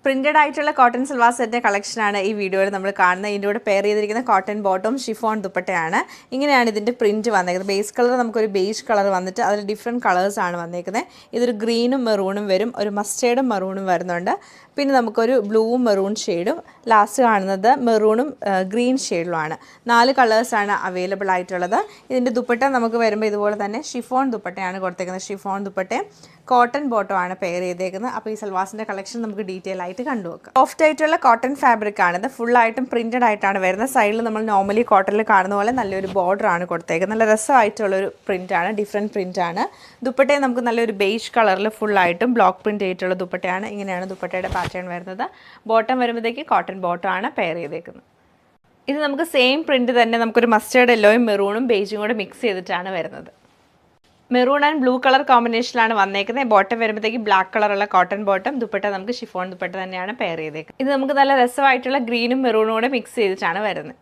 Printed ആയിട്ടുള്ള cotton salwar സെറ്റിന്റെ കളക്ഷനാണ് ഈ വീഡിയോയിൽ നമ്മൾ കാണുന്നത്. ഇതിൻ്റെ കൂടെ പെയർ ചെയ്തിരിക്കുന്ന കോട്ടൺ ബോട്ടം ഷിഫോൺ ദുപ്പട്ടയാണ്. ഇങ്ങനെയാണ് ഇതിൻ്റെ പ്രിന്റ് വന്നേക്കുന്നത്. ബേസ് കളർ നമുക്കൊരു ബേജ് കളർ വന്നിട്ട് അതിൽ ഡിഫറെൻറ്റ് കളേഴ്സ് ആണ് വന്നേക്കുന്നത്. ഇതൊരു ഗ്രീനും മെറൂണും വരും, ഒരു മസ്റ്റേർഡും മെറൂണും വരുന്നുണ്ട്. പിന്നെ നമുക്കൊരു ബ്ലൂവും മെറൂൺ ഷെയ്ഡും, ലാസ്റ്റ് കാണുന്നത് മെറൂണും ഗ്രീൻ ഷെയ്ഡിലുമാണ്. 4 കളേഴ്സാണ് അവൈലബിൾ ആയിട്ടുള്ളത്. ഇതിൻ്റെ ദുപ്പട്ട നമുക്ക് വരുമ്പോൾ ഇതുപോലെ തന്നെ ഷിഫോൺ ദുപ്പട്ടയാണ് കൊടുത്തേക്കുന്നത്. ഷിഫോൺ ദുപ്പട്ടയും കോട്ടൺ ബോട്ടം ആണ് പെയർ ചെയ്തേക്കുന്നത്. അപ്പോൾ ഈ സൽവാസിൻ്റെ കളക്ഷൻ നമുക്ക് ഡീറ്റെയിൽ ആയിട്ട് കണ്ടുവെക്കാം. സോഫ്റ്റ് ആയിട്ടുള്ള കോട്ടൺ ഫാബ്രിക് ആണിത്. ഫുള്ളായിട്ടും പ്രിന്റഡ് ആയിട്ടാണ് വരുന്നത്. സൈഡിൽ നമ്മൾ നോർമലി കോട്ടണിൽ കാണുന്ന പോലെ നല്ലൊരു ബോർഡർ ആണ് കൊടുത്തേക്കുന്നത്. നല്ല രസമായിട്ടുള്ളൊരു പ്രിൻ്റാണ്, ഡിഫറെൻറ്റ് പ്രിൻ്റാണ്. ദുപ്പട്ടയെ നമുക്ക് നല്ലൊരു ബേജ് കളറിൽ ഫുള്ളായിട്ടും ബ്ലോക്ക് പ്രിൻ്റ് ചെയ്തിട്ടുള്ള ദുപ്പട്ടയാണ്. ഇങ്ങനെയാണ് ദുപ്പട്ടയുടെ പാറ്റേൺ വരുന്നത്. ബോട്ടം വരുമ്പോഴത്തേക്ക് കോട്ടൺ ബോട്ടം ആണ് പെയർ ചെയ്തേക്കുന്നത്. ഇത് നമുക്ക് സെയിം പ്രിൻ്റ് തന്നെ നമുക്കൊരു മസ്റ്റേർഡ് യെല്ലോയും മെറൂണും ബേജും കൂടെ മിക്സ് ചെയ്തിട്ടാണ് വരുന്നത്. മെറൂൺ ആൻഡ് ബ്ലൂ കളർ കോമ്പിനേഷനിലാണ് വന്നേക്കുന്നത്. ബോട്ടം വരുമ്പോഴത്തേക്ക് ബ്ലാക്ക് കളറുള്ള കോട്ടൺ ബോട്ടം, ദുപ്പട്ട നമുക്ക് ഷിഫോൺ ദുപ്പട്ട തന്നെയാണ് പെയർ ചെയ്തേക്കുന്നത്. ഇത് നമുക്ക് നല്ല രസമായിട്ടുള്ള ഗ്രീനും മെറൂണും കൂടെ മിക്സ് ചെയ്തിട്ടാണ് വരുന്നത്.